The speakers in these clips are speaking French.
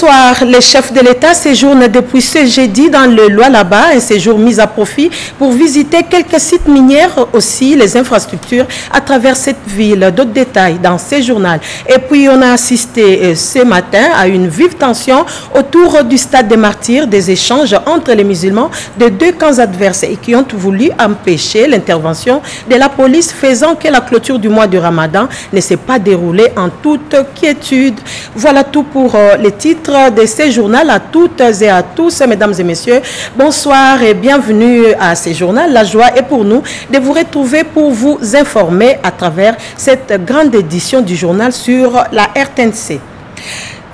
Bonsoir. Le chef de l'État séjourne depuis ce jeudi dans le Lualaba, un séjour mis à profit pour visiter quelques sites miniers, aussi les infrastructures à travers cette ville. D'autres détails dans ce journal. Et puis on a assisté ce matin à une vive tension autour du stade des Martyrs, des échanges entre les musulmans de deux camps adverses et qui ont voulu empêcher l'intervention de la police, faisant que la clôture du mois du Ramadan ne s'est pas déroulée en toute quiétude. Voilà tout pour les titres de ce journal. À toutes et à tous, mesdames et messieurs, bonsoir et bienvenue à ce journal. La joie est pour nous de vous retrouver pour vous informer à travers cette grande édition du journal sur la RTNC.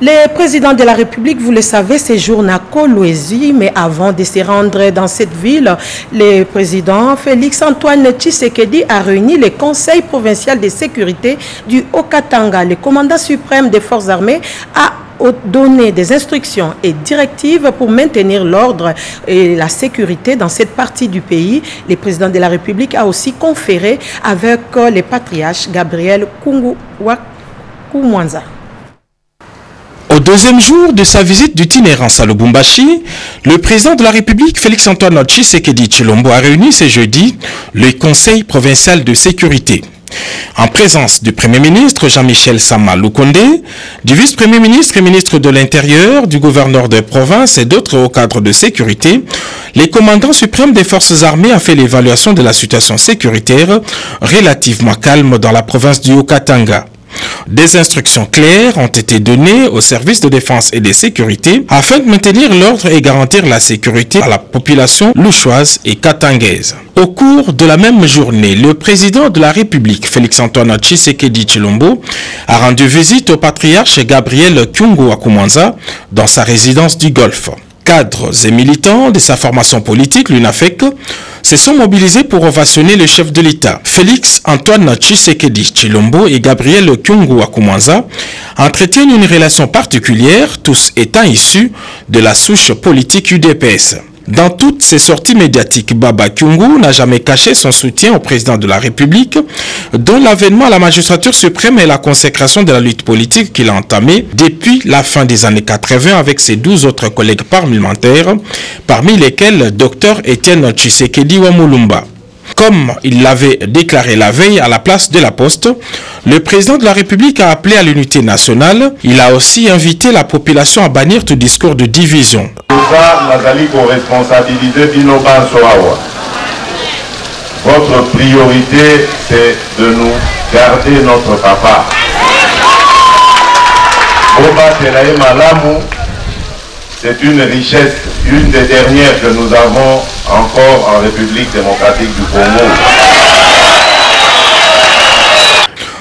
Le président de la République, vous le savez, séjourne à Kolwezi, mais avant de se rendre dans cette ville, le président Félix-Antoine Tshisekedi a réuni le Conseil provincial de sécurité du Haut-Katanga. Le commandant suprême des forces armées a donné des instructions et directives pour maintenir l'ordre et la sécurité dans cette partie du pays. Le président de la République a aussi conféré avec le patriarche Gabriel Koumanza. Au deuxième jour de sa visite d'itinérance à Lubumbashi, le président de la République, Félix-Antoine Tshisekedi Tshilombo, a réuni ce jeudi le Conseil provincial de sécurité. En présence du Premier ministre Jean-Michel Sama Lukonde, du vice-premier ministre et ministre de l'Intérieur, du gouverneur de province et d'autres hauts cadres de sécurité, les commandants suprêmes des forces armées ont fait l'évaluation de la situation sécuritaire relativement calme dans la province du Haut-Katanga. Des instructions claires ont été données aux services de défense et de sécurité afin de maintenir l'ordre et garantir la sécurité à la population louchoise et katangaise. Au cours de la même journée, le président de la République, Félix-Antoine Tshisekedi Tshilombo, a rendu visite au patriarche Gabriel Koumanza dans sa résidence du Golfe. Cadres et militants de sa formation politique, l'UNAFEC, se sont mobilisés pour ovationner le chef de l'État. Félix-Antoine Tshisekedi Tshilombo et Gabriel Koumanza entretiennent une relation particulière, tous étant issus de la souche politique UDPS. Dans toutes ses sorties médiatiques, Baba Kyungu n'a jamais caché son soutien au président de la République, dont l'avènement à la magistrature suprême et la consécration de la lutte politique qu'il a entamée depuis la fin des années 80 avec ses 12 autres collègues parlementaires, parmi lesquels Dr Étienne Tshisekedi Wamulumba. Comme il l'avait déclaré la veille à la place de la Poste, le président de la République a appelé à l'unité nationale. Il a aussi invité la population à bannir tout discours de division. Votre priorité, c'est de nous garder notre papa. C'est une richesse, une des dernières que nous avons encore en République démocratique du Congo.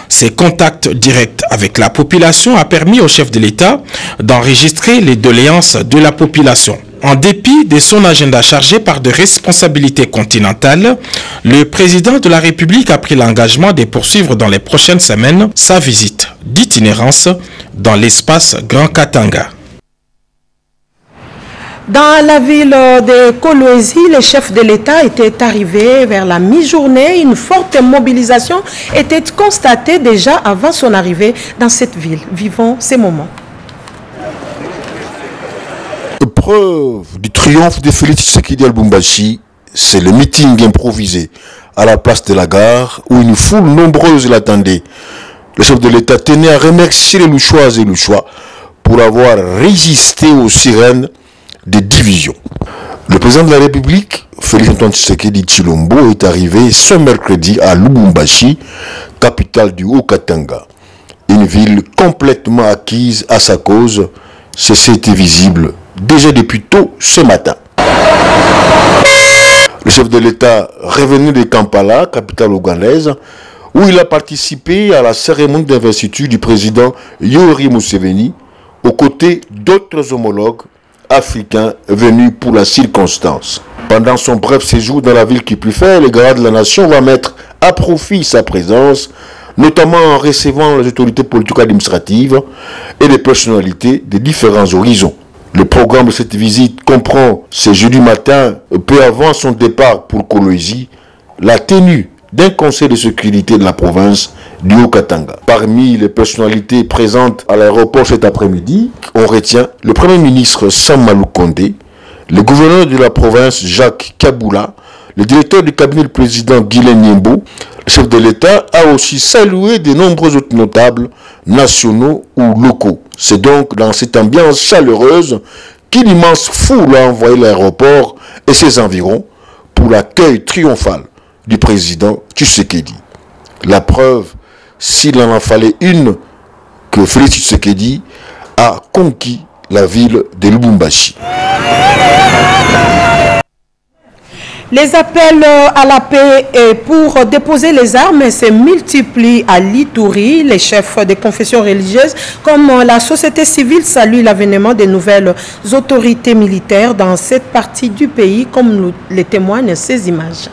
Ces contacts directs avec la population a permis au chef de l'État d'enregistrer les doléances de la population. En dépit de son agenda chargé par des responsabilités continentales, le président de la République a pris l'engagement de poursuivre dans les prochaines semaines sa visite d'itinérance dans l'espace Grand Katanga. Dans la ville de Kolwezi, le chef de l'État était arrivé vers la mi-journée. Une forte mobilisation était constatée déjà avant son arrivée dans cette ville. Vivons ces moments. Preuve du triomphe de Félix Tshisekedi à Lubumbashi, c'est le meeting improvisé à la place de la gare où une foule nombreuse l'attendait. Le chef de l'État tenait à remercier les Louchoises et Louchois pour avoir résisté aux sirènes des divisions. Le président de la République, Félix-Antoine Tshisekedi Tshilombo, est arrivé ce mercredi à Lubumbashi, capitale du Haut-Katanga. Une ville complètement acquise à sa cause, c'était visible déjà depuis tôt ce matin. Le chef de l'État revenu de Kampala, capitale ougandaise, où il a participé à la cérémonie d'investiture du président Yoweri Museveni, aux côtés d'autres homologues africain venu pour la circonstance. Pendant son bref séjour dans la ville qui plus fait, le garant de la nation va mettre à profit sa présence, notamment en recevant les autorités politiques administratives et les personnalités de différents horizons. Le programme de cette visite comprend ce jeudi matin, peu avant son départ pour Kolwezi, la tenue d'un conseil de sécurité de la province du Haut-Katanga. Parmi les personnalités présentes à l'aéroport cet après-midi, on retient le Premier ministre Sam Malou Kondé, le gouverneur de la province Jacques Kaboula, le directeur du cabinet du président Guylaine Niembo. Le chef de l'État a aussi salué de nombreux autres notables nationaux ou locaux. C'est donc dans cette ambiance chaleureuse qu'une immense foule a envoyé l'aéroport et ses environs pour l'accueil triomphal du président Tshisekedi. La preuve, s'il en fallait une, que Félix Tshisekedi a conquis la ville de Lubumbashi. Les appels à la paix et pour déposer les armes se multiplient à l'Ituri. Les chefs des confessions religieuses comme la société civile saluent l'avènement des nouvelles autorités militaires dans cette partie du pays, comme le témoignent ces images.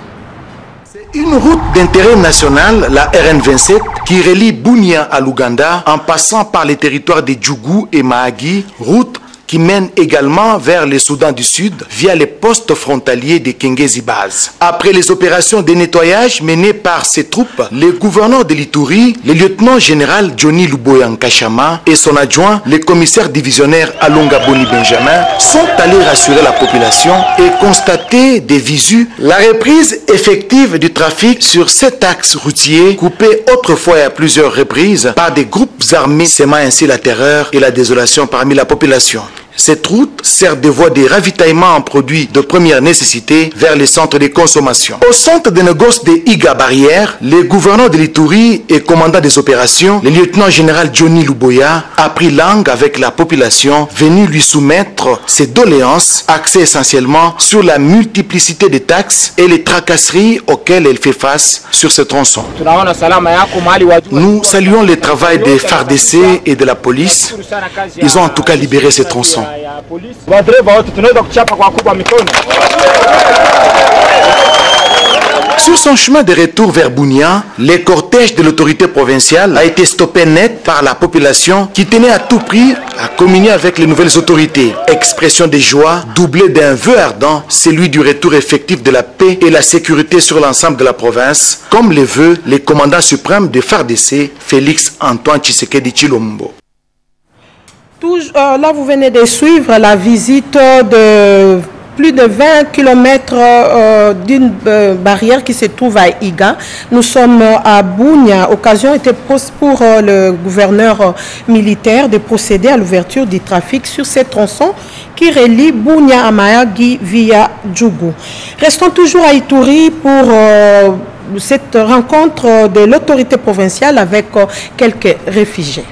C'est une route d'intérêt national, la RN27, qui relie Bunia à l'Ouganda en passant par les territoires de Djougou et Mahagi, route qui mène également vers le Soudan du Sud via les postes frontaliers de Kengezi Base. Après les opérations de nettoyage menées par ces troupes, le gouverneur de l'Ituri, le lieutenant-général Johnny Luboya Nkashama et son adjoint, le commissaire divisionnaire Alonga Boni Benjamin, sont allés rassurer la population et constater des visus la reprise effective du trafic sur cet axe routier coupé autrefois à plusieurs reprises par des groupes armés, sémant ainsi la terreur et la désolation parmi la population. Cette route sert de voie de ravitaillement en produits de première nécessité vers les centres de consommation. Au centre de négoce de Iga Barrière, le gouverneur de l'Ituri et commandant des opérations, le lieutenant-général Johnny Luboya, a pris langue avec la population venue lui soumettre ses doléances axées essentiellement sur la multiplicité des taxes et les tracasseries auxquelles elle fait face sur ce tronçon. Nous saluons le travail des FARDC et de la police. Ils ont en tout cas libéré ce tronçon. Sur son chemin de retour vers Bunia, le cortège de l'autorité provinciale a été stoppé net par la population qui tenait à tout prix à communier avec les nouvelles autorités. Expression de joie doublée d'un vœu ardent, celui du retour effectif de la paix et la sécurité sur l'ensemble de la province, comme le veut le commandant suprême de FARDC, Félix Antoine Tshisekedi Tshilombo. Là, vous venez de suivre la visite de plus de 20 km d'une barrière qui se trouve à Iga. Nous sommes à Bunia. Occasion était posée pour le gouverneur militaire de procéder à l'ouverture du trafic sur ces tronçons qui relient Bunia à Mahagi via Djougou. Restons toujours à Ituri pour cette rencontre de l'autorité provinciale avec quelques réfugiés.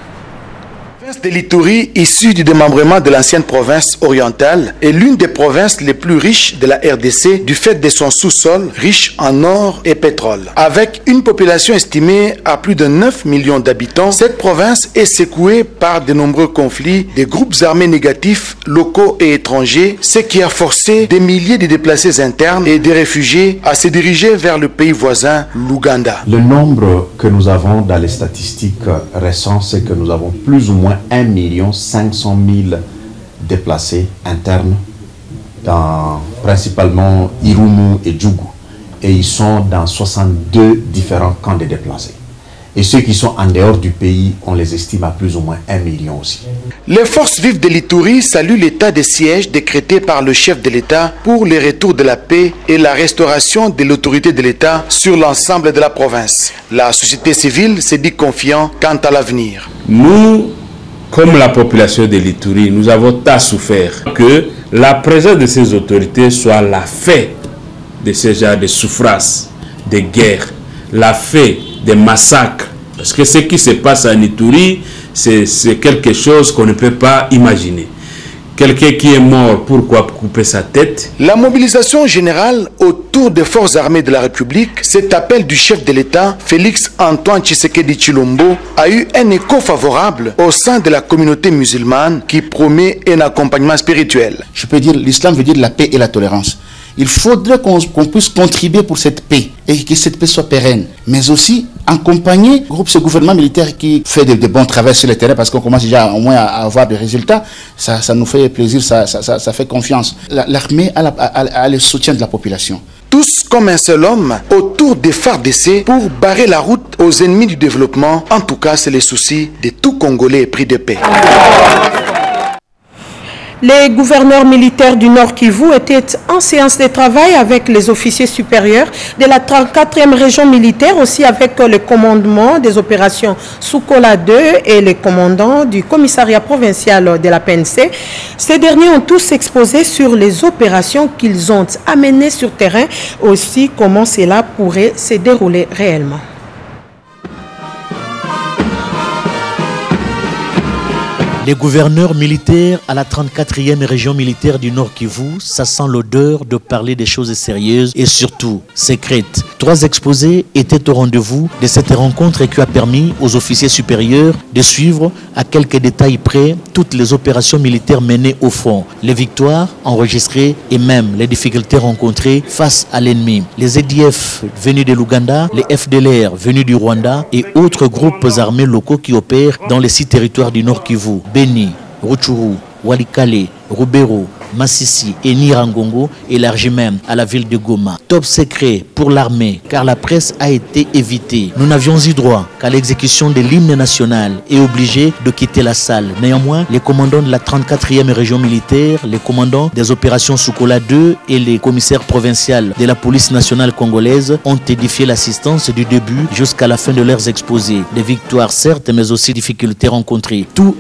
La province de l'Ituri, issue du démembrement de l'ancienne province orientale, est l'une des provinces les plus riches de la RDC du fait de son sous-sol riche en or et pétrole. Avec une population estimée à plus de 9 millions d'habitants, cette province est secouée par de nombreux conflits, des groupes armés négatifs, locaux et étrangers, ce qui a forcé des milliers de déplacés internes et des réfugiés à se diriger vers le pays voisin, l'Ouganda. Le nombre que nous avons dans les statistiques récentes, c'est que nous avons plus ou moins 1 500 000 déplacés internes dans principalement Irumu et Djougou. Et ils sont dans 62 différents camps de déplacés. Et ceux qui sont en dehors du pays, on les estime à plus ou moins 1 million aussi. Les forces vives de l'Ituri saluent l'état de siège décrété par le chef de l'État pour le retour de la paix et la restauration de l'autorité de l'État sur l'ensemble de la province. La société civile se dit confiante quant à l'avenir. Nous, comme la population de l'Ituri, nous avons tant souffert que la présence de ces autorités soit la fin de ce genre de souffrance, de guerre, la fin des massacres. Parce que ce qui se passe en Ituri, c'est quelque chose qu'on ne peut pas imaginer. Quelqu'un qui est mort, pourquoi couper sa tête? La mobilisation générale autour des forces armées de la République, cet appel du chef de l'État, Félix Antoine Tshisekedi Tshilombo, a eu un écho favorable au sein de la communauté musulmane qui promet un accompagnement spirituel. Je peux dire, l'islam veut dire la paix et la tolérance. Il faudrait qu'on puisse contribuer pour cette paix et que cette paix soit pérenne, mais aussi accompagner ce gouvernement militaire qui fait de bons travaux sur le terrain, parce qu'on commence déjà au moins à avoir des résultats. Ça nous fait plaisir, ça fait confiance. L'armée a le soutien de la population. Tous comme un seul homme autour des FARDC pour barrer la route aux ennemis du développement. En tout cas, c'est le souci de tout Congolais épris de paix. Les gouverneurs militaires du Nord Kivu étaient en séance de travail avec les officiers supérieurs de la 34e région militaire, aussi avec le commandement des opérations Soukola 2 et les commandants du commissariat provincial de la PNC. Ces derniers ont tous exposé sur les opérations qu'ils ont amenées sur terrain, aussi comment cela pourrait se dérouler réellement. Les gouverneurs militaires à la 34e région militaire du Nord Kivu, ça sent l'odeur de parler des choses sérieuses et surtout secrètes. 3 exposés étaient au rendez-vous de cette rencontre qui a permis aux officiers supérieurs de suivre à quelques détails près toutes les opérations militaires menées au front, les victoires enregistrées et même les difficultés rencontrées face à l'ennemi. Les EDF venus de l'Ouganda, les FDLR venus du Rwanda et autres groupes armés locaux qui opèrent dans les 6 territoires du Nord Kivu. Beni, Rutshuru, Walikale, Rubero, Massissi et Nirangongo, élargi même à la ville de Goma. Top secret pour l'armée, car la presse a été évitée. Nous n'avions eu droit qu'à l'exécution de l'hymne national et obligés de quitter la salle. Néanmoins, les commandants de la 34e région militaire, les commandants des opérations Soukola 2 et les commissaires provinciaux de la police nationale congolaise ont édifié l'assistance du début jusqu'à la fin de leurs exposés. Des victoires certes, mais aussi difficultés rencontrées. Tout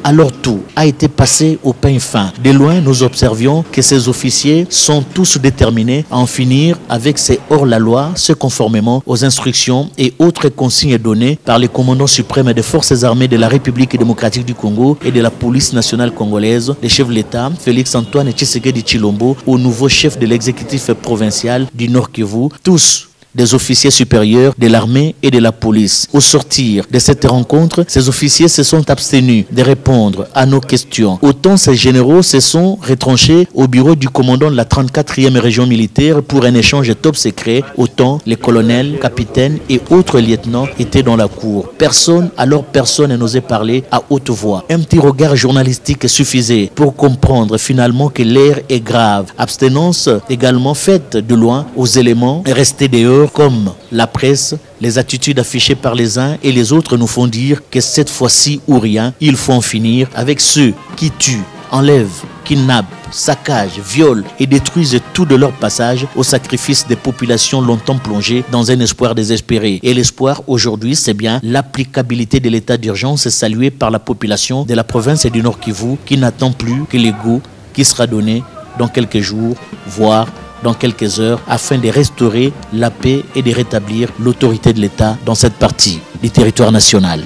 a été passé au pain fin. De loin, nous observions que ces officiers sont tous déterminés à en finir avec ces hors-la-loi, ce conformément aux instructions et autres consignes données par les commandants suprêmes des forces armées de la République démocratique du Congo et de la police nationale congolaise, le chef de l'État, Félix Antoine Tshisekedi Tshilombo, au nouveau chef de l'exécutif provincial du Nord Kivu, tous des officiers supérieurs de l'armée et de la police. Au sortir de cette rencontre, ces officiers se sont abstenus de répondre à nos questions. Autant ces généraux se sont retranchés au bureau du commandant de la 34e région militaire pour un échange top secret, autant les colonels, capitaines et autres lieutenants étaient dans la cour. Personne n'osait parler à haute voix. Un petit regard journalistique suffisait pour comprendre finalement que l'air est grave. Abstinence également faite de loin aux éléments et rester dehors comme la presse, les attitudes affichées par les uns et les autres nous font dire que cette fois-ci ou rien, il faut en finir avec ceux qui tuent, enlèvent, kidnappent, saccagent, violent et détruisent tout de leur passage au sacrifice des populations longtemps plongées dans un espoir désespéré. Et l'espoir aujourd'hui, c'est bien l'applicabilité de l'état d'urgence salué par la population de la province du Nord Kivu qui n'attend plus que l'égo qui sera donné dans quelques jours, voire dans quelques heures, afin de restaurer la paix et de rétablir l'autorité de l'État dans cette partie du territoire national.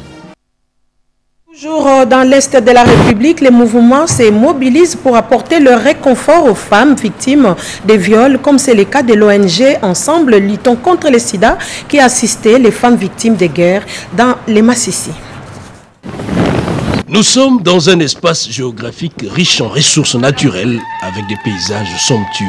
Toujours dans l'Est de la République, les mouvements se mobilisent pour apporter le réconfort aux femmes victimes des viols, comme c'est le cas de l'ONG Ensemble Luttons contre le sida, qui a assisté les femmes victimes de guerre dans les Massissi. Nous sommes dans un espace géographique riche en ressources naturelles avec des paysages somptueux.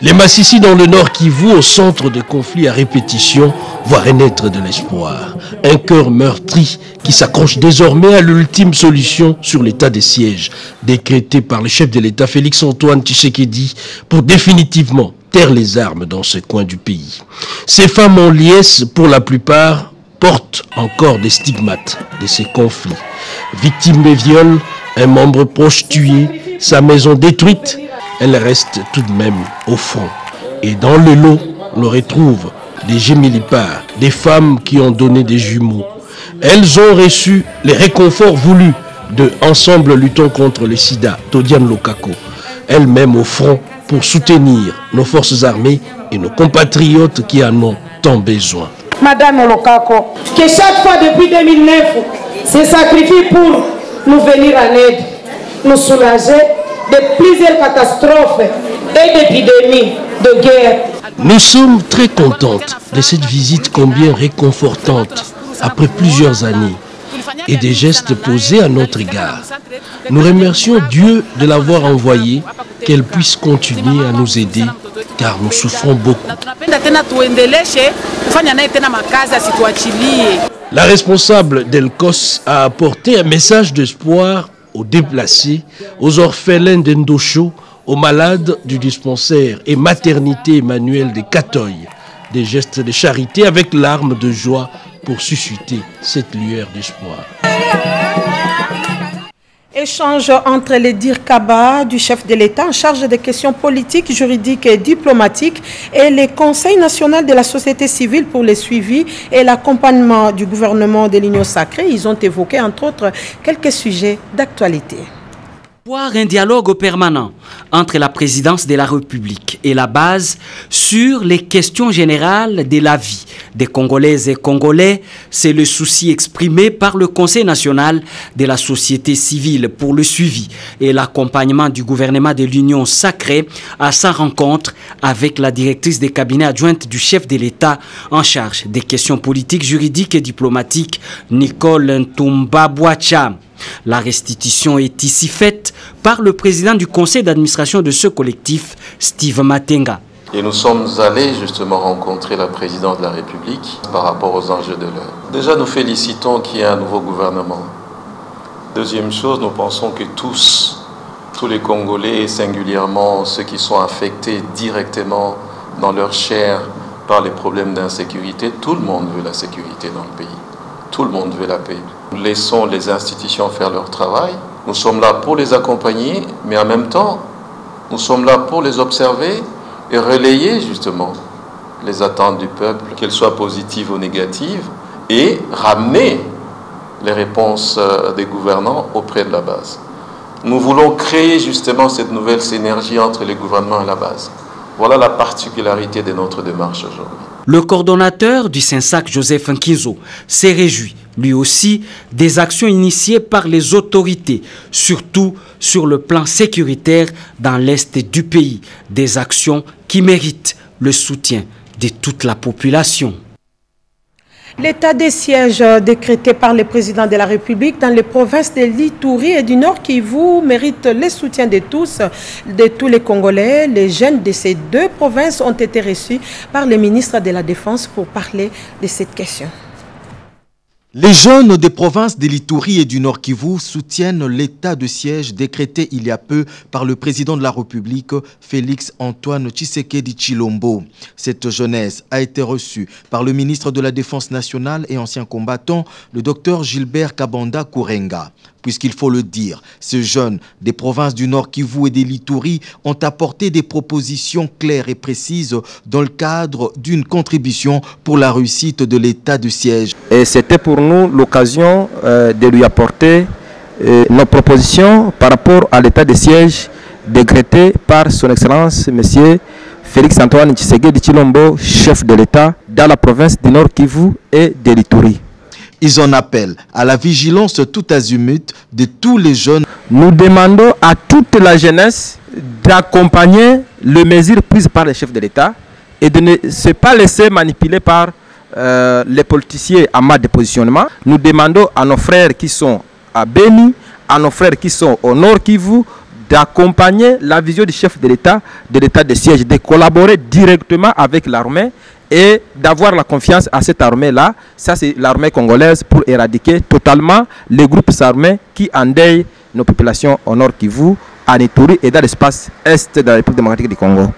Les Massissi dans le Nord Kivu, au centre de conflits à répétition, voient renaître de l'espoir. Un cœur meurtri qui s'accroche désormais à l'ultime solution sur l'état des sièges, décrété par le chef de l'État Félix Antoine Tshisekedi pour définitivement taire les armes dans ce coin du pays. Ces femmes en liesse, pour la plupart, portent encore des stigmates de ces conflits. Victime de viols, un membre proche tué, sa maison détruite, elle reste tout de même au front. Et dans le lot, on retrouve des gémilipares, des femmes qui ont donné des jumeaux. Elles ont reçu les réconforts voulus de Ensemble Luttons contre le sida, Todiane Lokako, elle-même au front pour soutenir nos forces armées et nos compatriotes qui en ont tant besoin. Madame Lokako, que chaque fois depuis 2009, se sacrifie pour nous venir en aide, nous soulager de plusieurs catastrophes et d'épidémies, de guerre. Nous sommes très contentes de cette visite combien réconfortante après plusieurs années et des gestes posés à notre égard. Nous remercions Dieu de l'avoir envoyée, qu'elle puisse continuer à nous aider car nous souffrons beaucoup. La responsable d'Elcos a apporté un message d'espoir aux déplacés, aux orphelins d'Endosho, aux malades du dispensaire et maternité Emmanuel de Katoy. Des gestes de charité avec larmes de joie pour susciter cette lueur d'espoir. Échange entre les Dirkaba du chef de l'État en charge des questions politiques, juridiques et diplomatiques et le Conseil national de la société civile pour le suivi et l'accompagnement du gouvernement de l'Union sacrée. Ils ont évoqué entre autres quelques sujets d'actualité. Voir un dialogue permanent entre la présidence de la République et la base sur les questions générales de la vie des Congolaises et Congolais, c'est le souci exprimé par le Conseil national de la société civile pour le suivi et l'accompagnement du gouvernement de l'Union sacrée à sa rencontre avec la directrice des cabinets adjointes du chef de l'État en charge des questions politiques, juridiques et diplomatiques, Nicole Ntumba-Bouacha. La restitution est ici faite par le président du conseil d'administration de ce collectif, Steve Matenga. Et nous sommes allés justement rencontrer la présidente de la République par rapport aux enjeux de l'heure. Déjà, nous félicitons qu'il y ait un nouveau gouvernement. Deuxième chose, nous pensons que tous les Congolais, et singulièrement ceux qui sont affectés directement dans leur chair par les problèmes d'insécurité, tout le monde veut la sécurité dans le pays. Tout le monde veut la paix. Nous laissons les institutions faire leur travail. Nous sommes là pour les accompagner, mais en même temps, nous sommes là pour les observer et relayer justement les attentes du peuple, qu'elles soient positives ou négatives, et ramener les réponses des gouvernants auprès de la base. Nous voulons créer justement cette nouvelle synergie entre les gouvernements et la base. Voilà la particularité de notre démarche aujourd'hui. Le coordonnateur du Sensac, Joseph Nkinzo, s'est réjoui, lui aussi, des actions initiées par les autorités, surtout sur le plan sécuritaire dans l'est du pays. Des actions qui méritent le soutien de toute la population. L'état des sièges décrété par le président de la République dans les provinces de l'Ituri et du Nord Kivu mérite le soutien de tous les Congolais. Les jeunes de ces deux provinces ont été reçus par le ministre de la Défense pour parler de cette question. Les jeunes des provinces de l'Ituri et du Nord Kivu soutiennent l'état de siège décrété il y a peu par le président de la République, Félix Antoine Tshisekedi Tshilombo. Cette jeunesse a été reçue par le ministre de la Défense nationale et ancien combattant, le docteur Gilbert Kabanda Kourenga. Puisqu'il faut le dire, ces jeunes des provinces du Nord Kivu et de l'Ituri ont apporté des propositions claires et précises dans le cadre d'une contribution pour la réussite de l'état de siège. Et c'était pour nous l'occasion de lui apporter nos propositions par rapport à l'état de siège décrété par son Excellence, M. Félix Antoine Tshisekedi Tshilombo, chef de l'État dans la province du Nord Kivu et de l'Ituri. Ils en appellent à la vigilance tout azimut de tous les jeunes. Nous demandons à toute la jeunesse d'accompagner les mesures prises par les chefs de l'État et de ne se pas laisser manipuler par les politiciens en mode de positionnement. Nous demandons à nos frères qui sont à Beni, à nos frères qui sont au Nord Kivu, d'accompagner la vision du chef de l'État de siège, de collaborer directement avec l'armée et d'avoir la confiance à cette armée-là. Ça, c'est l'armée congolaise pour éradiquer totalement les groupes armés qui endeuillent nos populations au Nord Kivu, en Ituri et dans l'espace est de la République démocratique du Congo.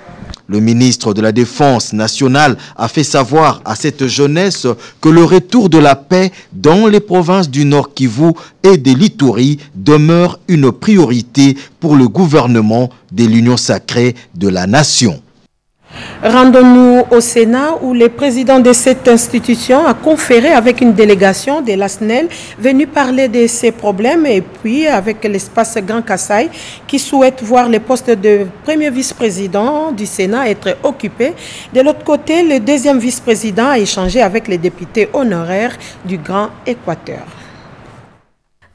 Le ministre de la Défense nationale a fait savoir à cette jeunesse que le retour de la paix dans les provinces du Nord Kivu et de l'Ituri demeure une priorité pour le gouvernement de l'Union sacrée de la nation. Rendons-nous au Sénat où le président de cette institution a conféré avec une délégation de la SNEL venue parler de ses problèmes et puis avec l'espace Grand Kassai qui souhaite voir le poste de premier vice-président du Sénat être occupé. De l'autre côté, le deuxième vice-président a échangé avec les députés honoraires du Grand Équateur.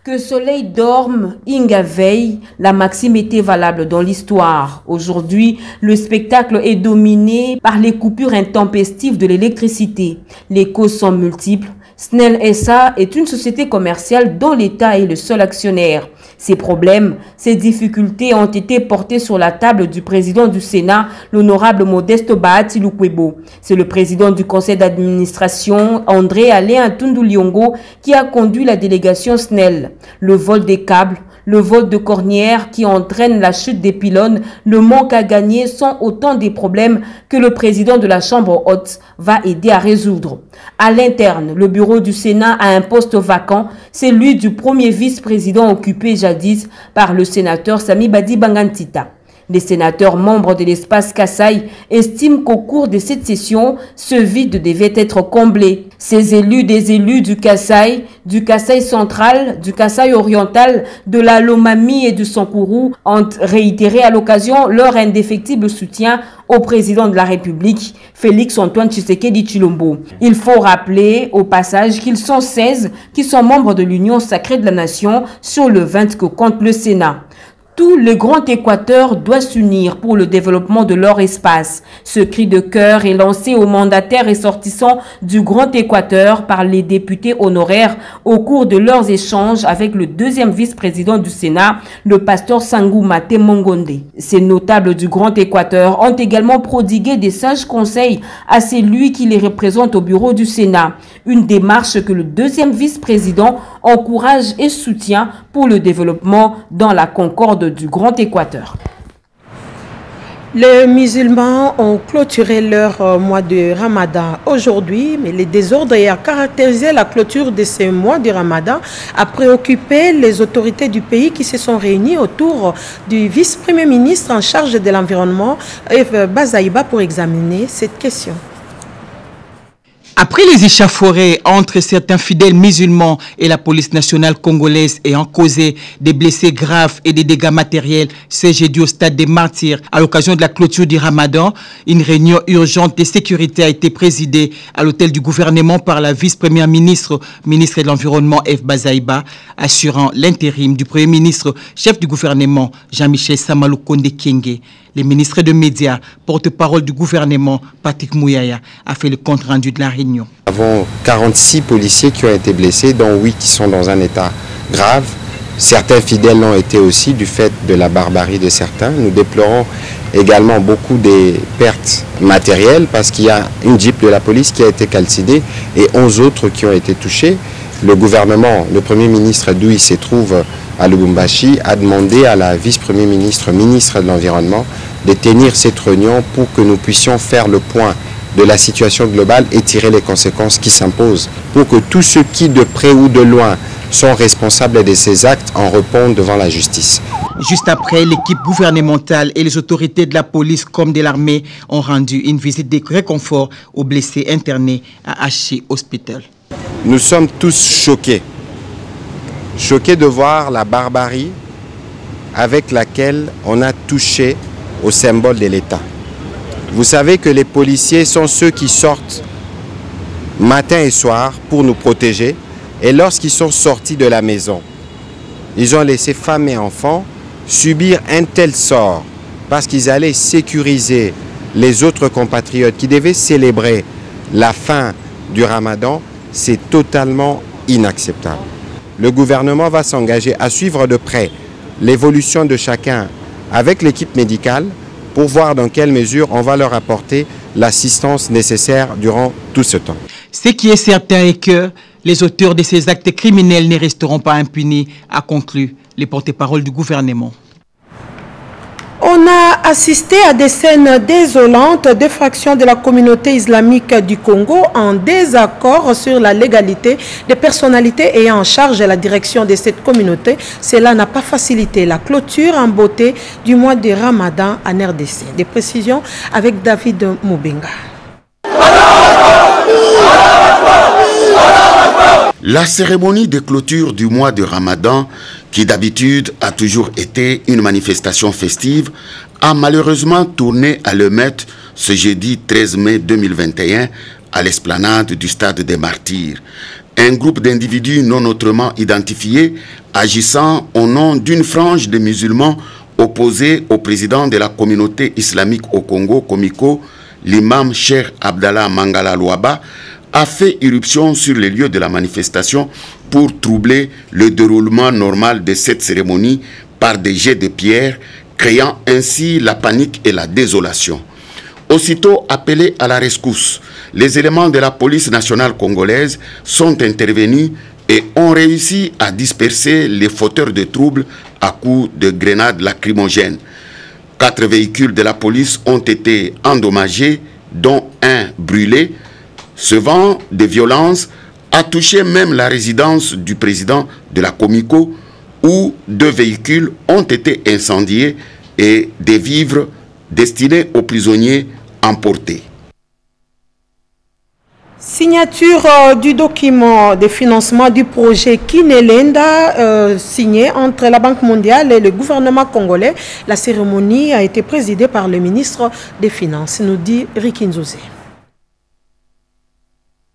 Que soleil dorme, Inga veille, la maxime était valable dans l'histoire. Aujourd'hui, le spectacle est dominé par les coupures intempestives de l'électricité. Les causes sont multiples. SNEL SA est une société commerciale dont l'État est le seul actionnaire. Ces problèmes, ces difficultés ont été portés sur la table du président du Sénat, l'honorable Modeste Bahati Lukwebo. C'est le président du conseil d'administration, André Alain Atundu Liongo, qui a conduit la délégation SNEL. Le vol des câbles, le vol de cornières qui entraîne la chute des pylônes, le manque à gagner sont autant des problèmes que le président de la Chambre haute va aider à résoudre. À l'interne, le bureau du Sénat a un poste vacant, celui du premier vice-président occupé jadis par le sénateur Sami Badi Bangantita. Les sénateurs membres de l'espace Kasaï estiment qu'au cours de cette session, ce vide devait être comblé. Ces élus, des élus du Kasaï central, du Kasaï oriental, de la Lomami et du Sankourou ont réitéré à l'occasion leur indéfectible soutien au président de la République, Félix-Antoine Tshisekedi Tshilombo. Il faut rappeler au passage qu'ils sont 16 qui sont membres de l'Union sacrée de la nation sur le 20 que compte le Sénat. Tout le Grand Équateur doit s'unir pour le développement de leur espace. Ce cri de cœur est lancé aux mandataires ressortissants du Grand Équateur par les députés honoraires au cours de leurs échanges avec le deuxième vice-président du Sénat, le pasteur Sangou Mate Mongonde. Ces notables du Grand Équateur ont également prodigué des sages conseils à celui qui les représente au bureau du Sénat. Une démarche que le deuxième vice-président encourage et soutient pour le développement dans la concorde du Grand Équateur. Les musulmans ont clôturé leur mois de Ramadan aujourd'hui, mais les désordres ayant caractérisé la clôture de ce mois de Ramadan a préoccupé les autorités du pays qui se sont réunies autour du vice-premier ministre en charge de l'environnement, Eve Bazaïba, pour examiner cette question. Après les échauffourées entre certains fidèles musulmans et la police nationale congolaise ayant causé des blessés graves et des dégâts matériels ce jeudi au stade des Martyrs à l'occasion de la clôture du Ramadan, une réunion urgente de sécurité a été présidée à l'hôtel du gouvernement par la vice-première ministre, ministre de l'Environnement Eve Bazaïba, assurant l'intérim du premier ministre, chef du gouvernement Jean-Michel Samalou Konde Kienge. Le ministre de Médias, porte-parole du gouvernement, Patrick Mouyaya, a fait le compte-rendu de la réunion. Nous avons 46 policiers qui ont été blessés, dont 8 qui sont dans un état grave. Certains fidèles l'ont été aussi du fait de la barbarie de certains. Nous déplorons également beaucoup des pertes matérielles parce qu'il y a une Jeep de la police qui a été calcinée et 11 autres qui ont été touchés. Le gouvernement, le Premier ministre, d'où il se trouve à Lubumbashi, a demandé à la vice-premier ministre, ministre de l'Environnement, de tenir cette réunion pour que nous puissions faire le point de la situation globale et tirer les conséquences qui s'imposent, pour que tous ceux qui, de près ou de loin, sont responsables de ces actes en répondent devant la justice. Juste après, l'équipe gouvernementale et les autorités de la police comme de l'armée ont rendu une visite de réconfort aux blessés internés à Haché Hospital. Nous sommes tous choqués de voir la barbarie avec laquelle on a touché au symbole de l'État. Vous savez que les policiers sont ceux qui sortent matin et soir pour nous protéger. Et lorsqu'ils sont sortis de la maison, ils ont laissé femmes et enfants subir un tel sort parce qu'ils allaient sécuriser les autres compatriotes qui devaient célébrer la fin du Ramadan. C'est totalement inacceptable. Le gouvernement va s'engager à suivre de près l'évolution de chacun avec l'équipe médicale pour voir dans quelle mesure on va leur apporter l'assistance nécessaire durant tout ce temps. Ce qui est certain est que les auteurs de ces actes criminels ne resteront pas impunis, a conclu les porte-parole du gouvernement. On a assisté à des scènes désolantes de fractions de la communauté islamique du Congo en désaccord sur la légalité des personnalités ayant en charge la direction de cette communauté. Cela n'a pas facilité la clôture en beauté du mois de Ramadan en RDC. Des précisions avec David Moubenga. La cérémonie de clôture du mois de Ramadan, qui d'habitude a toujours été une manifestation festive, a malheureusement tourné à l'emeute ce jeudi 13 mai 2021 à l'esplanade du stade des Martyrs. Un groupe d'individus non autrement identifiés agissant au nom d'une frange de musulmans opposés au président de la communauté islamique au Congo, Komiko, l'imam Cheikh Abdallah Mangala Louaba, a fait irruption sur les lieux de la manifestation pour troubler le déroulement normal de cette cérémonie par des jets de pierre, créant ainsi la panique et la désolation. Aussitôt appelés à la rescousse, les éléments de la police nationale congolaise sont intervenus et ont réussi à disperser les fauteurs de troubles à coups de grenades lacrymogènes. 4 véhicules de la police ont été endommagés, dont un brûlé. Ce vent de violence a touché même la résidence du président de la Comico, où 2 véhicules ont été incendiés et des vivres destinés aux prisonniers emportés. Signature du document de financement du projet Kinelenda signé entre la Banque mondiale et le gouvernement congolais. La cérémonie a été présidée par le ministre des Finances, nous dit Ricky Nzozé.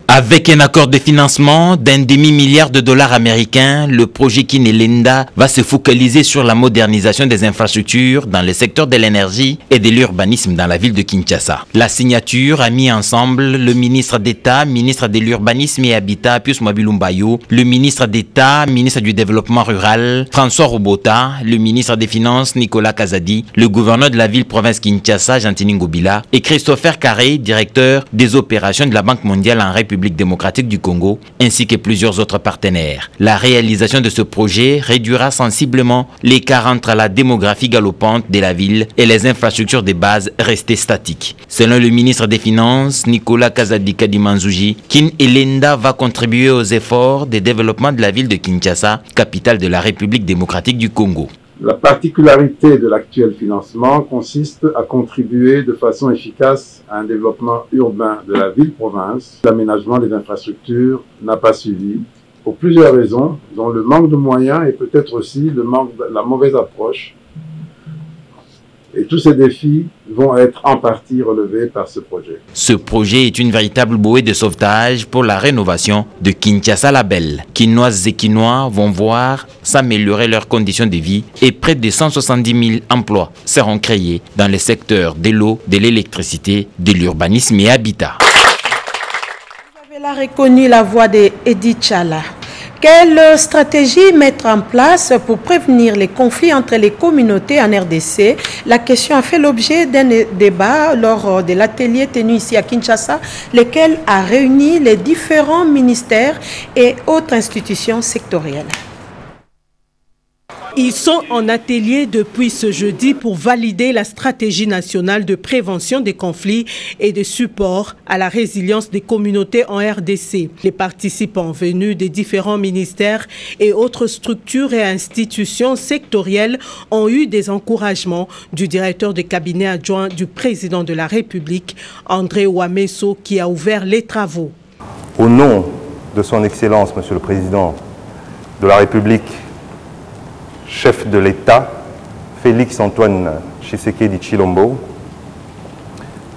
Avec un accord de financement d'un demi-milliard de dollars américains, le projet Kinelenda va se focaliser sur la modernisation des infrastructures dans le secteur de l'énergie et de l'urbanisme dans la ville de Kinshasa. La signature a mis ensemble le ministre d'État, ministre de l'Urbanisme et Habitat, Pius Mwabilumbayo, le ministre d'État, ministre du Développement rural, François Robota, le ministre des Finances, Nicolas Kazadi, le gouverneur de la ville-province Kinshasa, Gentini Ngobila, et Christopher Carré, directeur des opérations de la Banque mondiale en République démocratique du Congo, ainsi que plusieurs autres partenaires. La réalisation de ce projet réduira sensiblement l'écart entre la démographie galopante de la ville et les infrastructures de base restées statiques. Selon le ministre des Finances, Nicolas Kazadi Kadimanzouji, Kinelenda va contribuer aux efforts de développement de la ville de Kinshasa, capitale de la République démocratique du Congo. La particularité de l'actuel financement consiste à contribuer de façon efficace à un développement urbain de la ville-province. L'aménagement des infrastructures n'a pas suivi pour plusieurs raisons, dont le manque de moyens et peut-être aussi la mauvaise approche. Et tous ces défis vont être en partie relevés par ce projet. Ce projet est une véritable bouée de sauvetage pour la rénovation de Kinshasa la Belle. Kinoises et Kinois vont voir s'améliorer leurs conditions de vie et près de 170 000 emplois seront créés dans les secteurs de l'eau, de l'électricité, de l'urbanisme et habitat. Vous avez reconnu la voix d'Edi Chala. Quelle stratégie mettre en place pour prévenir les conflits entre les communautés en RDC? La question a fait l'objet d'un débat lors de l'atelier tenu ici à Kinshasa, lequel a réuni les différents ministères et autres institutions sectorielles. Ils sont en atelier depuis ce jeudi pour valider la stratégie nationale de prévention des conflits et de support à la résilience des communautés en RDC. Les participants venus des différents ministères et autres structures et institutions sectorielles ont eu des encouragements du directeur de cabinet adjoint du président de la République, André Ouamesso, qui a ouvert les travaux. Au nom de son Excellence, Monsieur le Président de la République, chef de l'État, Félix Antoine Tshisekedi Tshilombo,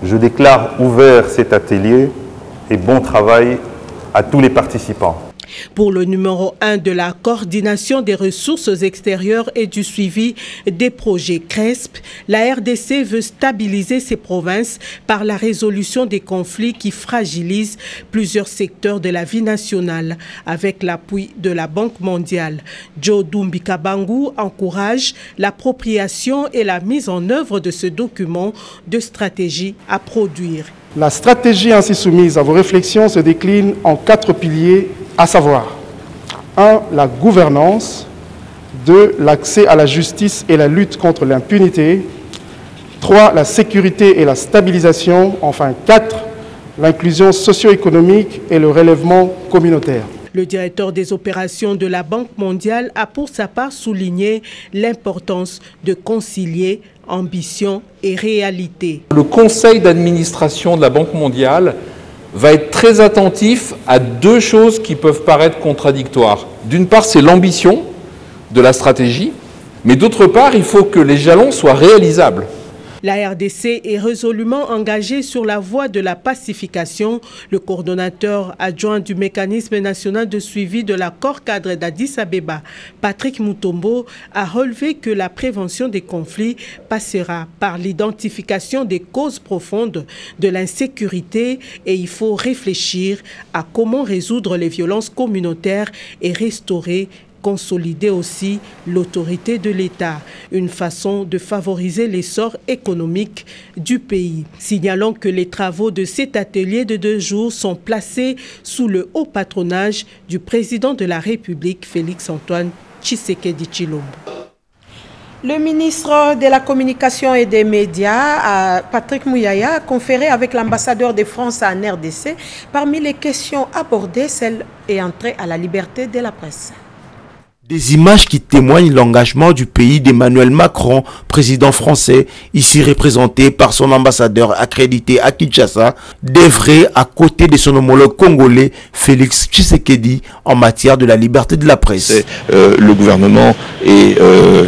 je déclare ouvert cet atelier et bon travail à tous les participants. Pour le numéro 1 de la coordination des ressources extérieures et du suivi des projets CRESP, la RDC veut stabiliser ses provinces par la résolution des conflits qui fragilisent plusieurs secteurs de la vie nationale. Avec l'appui de la Banque mondiale, Joe Doumbikabangu encourage l'appropriation et la mise en œuvre de ce document de stratégie à produire. La stratégie ainsi soumise à vos réflexions se décline en 4 piliers, à savoir 1. La gouvernance, 2. L'accès à la justice et la lutte contre l'impunité, 3. La sécurité et la stabilisation, enfin 4. L'inclusion socio-économique et le relèvement communautaire. Le directeur des opérations de la Banque mondiale a pour sa part souligné l'importance de concilier ambition et réalité. Le conseil d'administration de la Banque mondiale va être très attentif à 2 choses qui peuvent paraître contradictoires. D'une part, c'est l'ambition de la stratégie, mais d'autre part, il faut que les jalons soient réalisables. La RDC est résolument engagée sur la voie de la pacification. Le coordonnateur adjoint du mécanisme national de suivi de l'accord cadre d'Addis Abeba, Patrick Mutombo, a relevé que la prévention des conflits passera par l'identification des causes profondes de l'insécurité et il faut réfléchir à comment résoudre les violences communautaires et restaurer, consolider aussi l'autorité de l'État, une façon de favoriser l'essor économique du pays. Signalons que les travaux de cet atelier de 2 jours sont placés sous le haut patronage du président de la République, Félix-Antoine Tshisekedi Tshilombo. Le ministre de la Communication et des Médias, Patrick Mouyaya, a conféré avec l'ambassadeur de France en RDC. Parmi les questions abordées, celle est entrée à la liberté de la presse. Des images qui témoignent l'engagement du pays d'Emmanuel Macron, président français, ici représenté par son ambassadeur accrédité à Kinshasa, d'œuvrer à côté de son homologue congolais, Félix Tshisekedi, en matière de la liberté de la presse. Le gouvernement et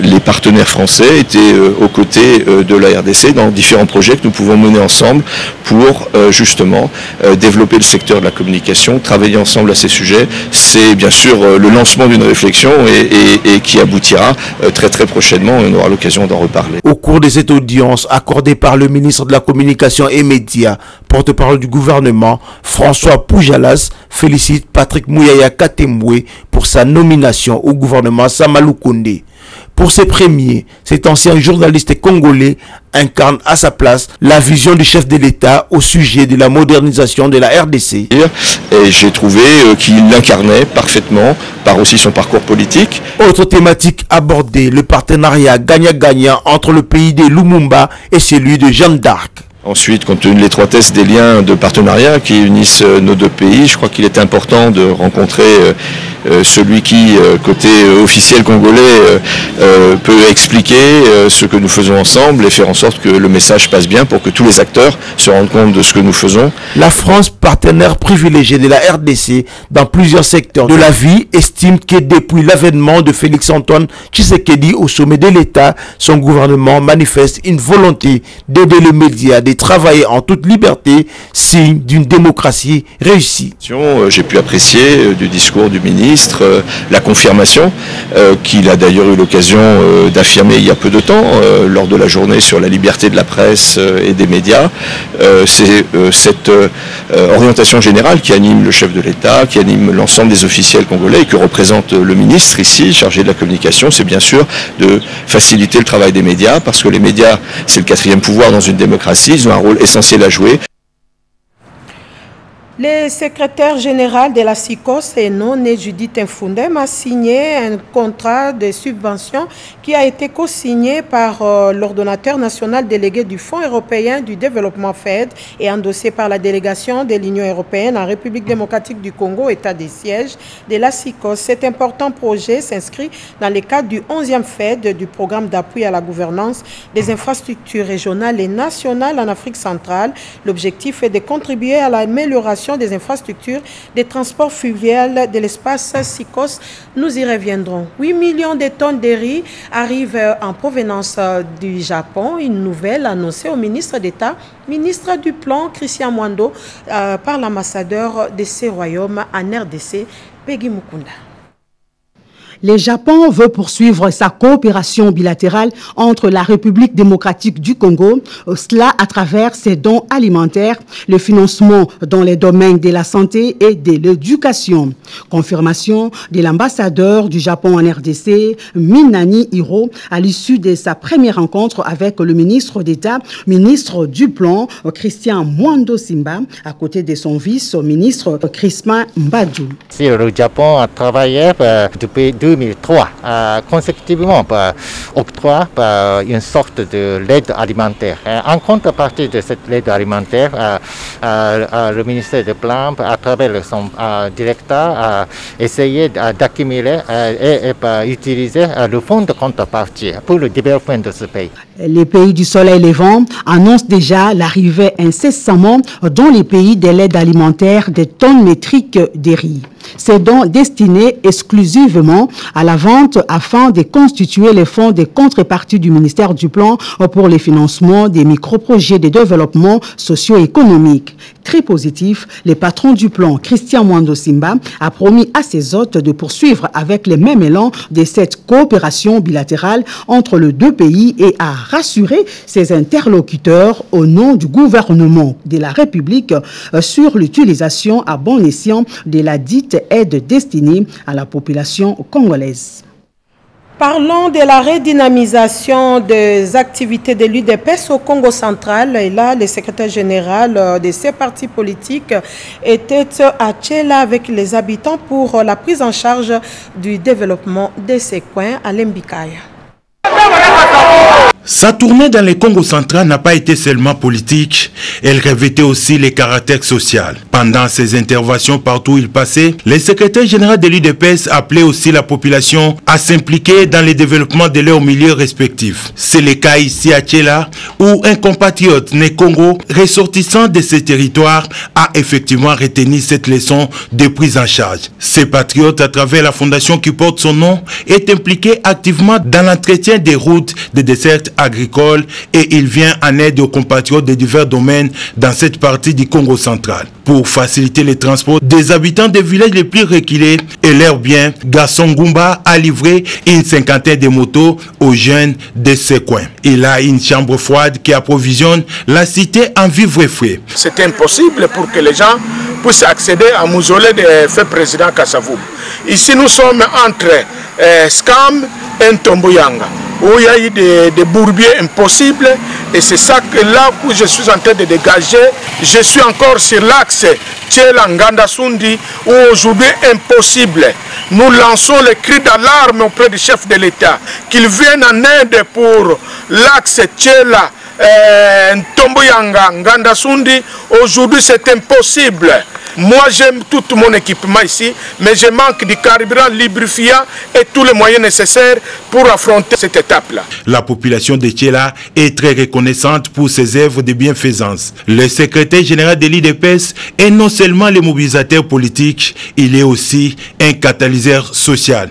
les partenaires français étaient aux côtés de la RDC dans différents projets que nous pouvons mener ensemble pour justement développer le secteur de la communication, travailler ensemble à ces sujets. C'est bien sûr le lancement d'une réflexion et qui aboutira très prochainement. On aura l'occasion d'en reparler. Au cours de cette audience accordée par le ministre de la Communication et Médias, porte-parole du gouvernement, François Poujalas félicite Patrick Mouyaya Katembwe pour sa nomination au gouvernement Sama Lukonde. Pour ces premiers, cet ancien journaliste congolais incarne à sa place la vision du chef de l'État au sujet de la modernisation de la RDC. Et j'ai trouvé qu'il l'incarnait parfaitement par aussi son parcours politique. Autre thématique abordée, le partenariat gagnant-gagnant entre le pays de Lumumba et celui de Jeanne d'Arc. Ensuite, compte tenu de l'étroitesse des liens de partenariat qui unissent nos 2 pays, je crois qu'il est important de rencontrer celui qui, côté officiel congolais, peut expliquer ce que nous faisons ensemble et faire en sorte que le message passe bien pour que tous les acteurs se rendent compte de ce que nous faisons. La France, partenaire privilégié de la RDC dans plusieurs secteurs de la vie, estime que depuis l'avènement de Félix-Antoine Tshisekedi au sommet de l'État, son gouvernement manifeste une volonté d'aider les médias, de travailler en toute liberté, signe d'une démocratie réussie. J'ai pu apprécier du discours du ministre la confirmation qu'il a d'ailleurs eu l'occasion d'affirmer il y a peu de temps lors de la journée sur la liberté de la presse et des médias. C'est cette orientation générale qui anime le chef de l'État, qui anime l'ensemble des officiels congolais et que représente le ministre ici, chargé de la communication. C'est bien sûr de faciliter le travail des médias parce que les médias, c'est le 4e pouvoir dans une démocratie. Ils ont un rôle essentiel à jouer. Le secrétaire général de la SICOS et non-né Judith Infundem a signé un contrat de subvention qui a été co-signé par l'ordonnateur national délégué du Fonds européen du développement FED et endossé par la délégation de l'Union européenne en République démocratique du Congo, état des sièges de la SICOS. Cet important projet s'inscrit dans le cadre du 11e FED du programme d'appui à la gouvernance des infrastructures régionales et nationales en Afrique centrale. L'objectif est de contribuer à l'amélioration des infrastructures des transports fluviaux de l'espace SICOS. Nous y reviendrons. 8 millions de tonnes de riz arrivent en provenance du Japon. Une nouvelle annoncée au ministre d'État, ministre du Plan, Christian Mwando, par l'ambassadeur de ces royaumes en RDC, Peggy Mukunda. Le Japon veut poursuivre sa coopération bilatérale entre la République démocratique du Congo, cela à travers ses dons alimentaires, le financement dans les domaines de la santé et de l'éducation. Confirmation de l'ambassadeur du Japon en RDC, Minani Hiro, à l'issue de sa première rencontre avec le ministre d'État, ministre du Plan, Christian Mwando Simba, à côté de son vice-ministre, Crispin Mbadou. Le Japon a travaillé depuis 2003 consécutivement octroie une sorte de l'aide alimentaire. En contrepartie de cette aide alimentaire, le ministère des Plans, à travers son directeur, a essayé d'accumuler et utiliser le fonds de contrepartie pour le développement de ce pays. Les pays du soleil levant annoncent déjà l'arrivée incessamment dans les pays de l'aide alimentaire des tonnes métriques de riz. ces dons destinés exclusivement à la vente afin de constituer les fonds de contrepartie du ministère du Plan pour les financements des micro-projets de développement socio-économique. Très positif, le patron du plan, Christian Mwando Simba, a promis à ses hôtes de poursuivre avec les mêmes élans de cette coopération bilatérale entre les deux pays et a rassuré ses interlocuteurs au nom du gouvernement de la République sur l'utilisation à bon escient de la dite aide destinée à la population congolaise. Parlons de la redynamisation des activités de l'UDPS au Congo central. Et là, le secrétaire général de ces partis politiques était à Tchela avec les habitants pour la prise en charge du développement de ces coins à Lembikaya. Sa tournée dans le Congo central n'a pas été seulement politique, elle revêtait aussi les caractères sociaux. Pendant ses interventions partout où il passait, le secrétaire général de l'UDPS appelait aussi la population à s'impliquer dans le développement de leurs milieux respectifs. C'est le cas ici à Tchela, où un compatriote né Congo, ressortissant de ce territoire, a effectivement retenu cette leçon de prise en charge. Ce patriote, à travers la fondation qui porte son nom, est impliqué activement dans l'entretien des routes, des dessertes agricole et il vient en aide aux compatriotes de divers domaines dans cette partie du Congo central. Pour faciliter les transports des habitants des villages les plus reculés et leurs biens, Gaston Goumba a livré une cinquantaine de motos aux jeunes de ces coins. Il a une chambre froide qui approvisionne la cité en vivres frais. C'est impossible pour que les gens puissent accéder à mausolée de feu président Kassavou. Ici nous sommes entre Skam et Ntomboyanga, où il y a eu des bourbiers impossibles et c'est ça que là où je suis en train de dégager, je suis encore sur l'axe Tchela-Nganda-Sundi où aujourd'hui impossible. Nous lançons le cri d'alarme auprès du chef de l'État qu'il vienne en aide pour l'axe Tchela Ntomboyanga, Nganda-Sundi. Aujourd'hui c'est impossible. Moi j'aime tout mon équipement ici, mais je manque du carburant lubrifiant et tous les moyens nécessaires pour affronter cette étape-là. La population de Tchela est très reconnaissante pour ses œuvres de bienfaisance. Le secrétaire général de l'UDPS est non seulement le mobilisateur politique, il est aussi un catalyseur social.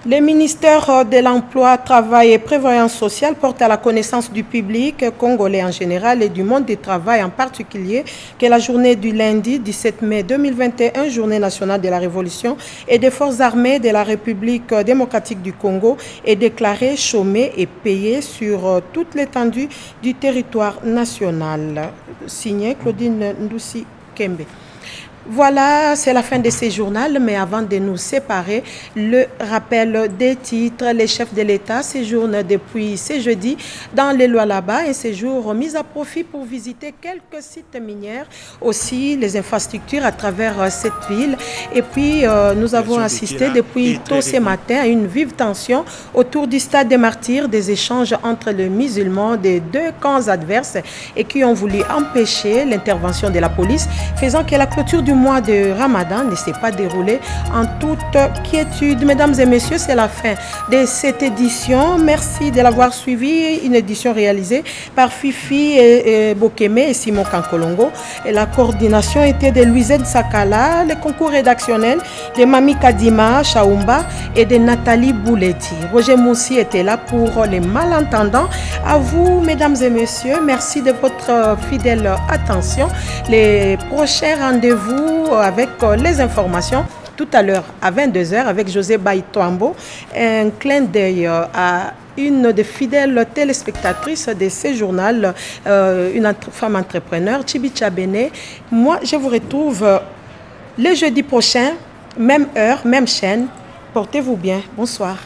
Le ministère de l'Emploi, Travail et Prévoyance sociale porte à la connaissance du public congolais en général et du monde du travail en particulier que la journée du lundi 17 mai 2021, journée nationale de la Révolution et des forces armées de la République démocratique du Congo, est déclarée chômée et payée sur toute l'étendue du territoire national. Signé Claudine Ndoussi Kembe. Voilà, c'est la fin de ce journal, mais avant de nous séparer, le rappel des titres. Les chefs de l'État séjournent depuis ce jeudi dans les Lualaba, un séjour mis à profit pour visiter quelques sites minières, aussi les infrastructures à travers cette ville. Et puis, nous avons assisté depuis tôt ce matin à une vive tension autour du stade des Martyrs, des échanges entre les musulmans des deux camps adverses et qui ont voulu empêcher l'intervention de la police, faisant que la clôture du mois de Ramadan ne s'est pas déroulé en toute quiétude. Mesdames et messieurs, c'est la fin de cette édition. Merci de l'avoir suivi. Une édition réalisée par Fifi Bokeme et Simon Kankolongo. Et la coordination était de Louisette Sakala, le concours rédactionnel de Mami Kadima Chaoumba et de Nathalie Bouleti. Roger Moussi était là pour les malentendants. À vous, mesdames et messieurs, merci de votre fidèle attention. Les prochains rendez-vous avec les informations tout à l'heure à 22h avec José Baïtoambo. Un clin d'œil à une des fidèles téléspectatrices de ce journal, une femme entrepreneur, Chibicha Bene. Moi, je vous retrouve le jeudi prochain, même heure, même chaîne. Portez-vous bien. Bonsoir.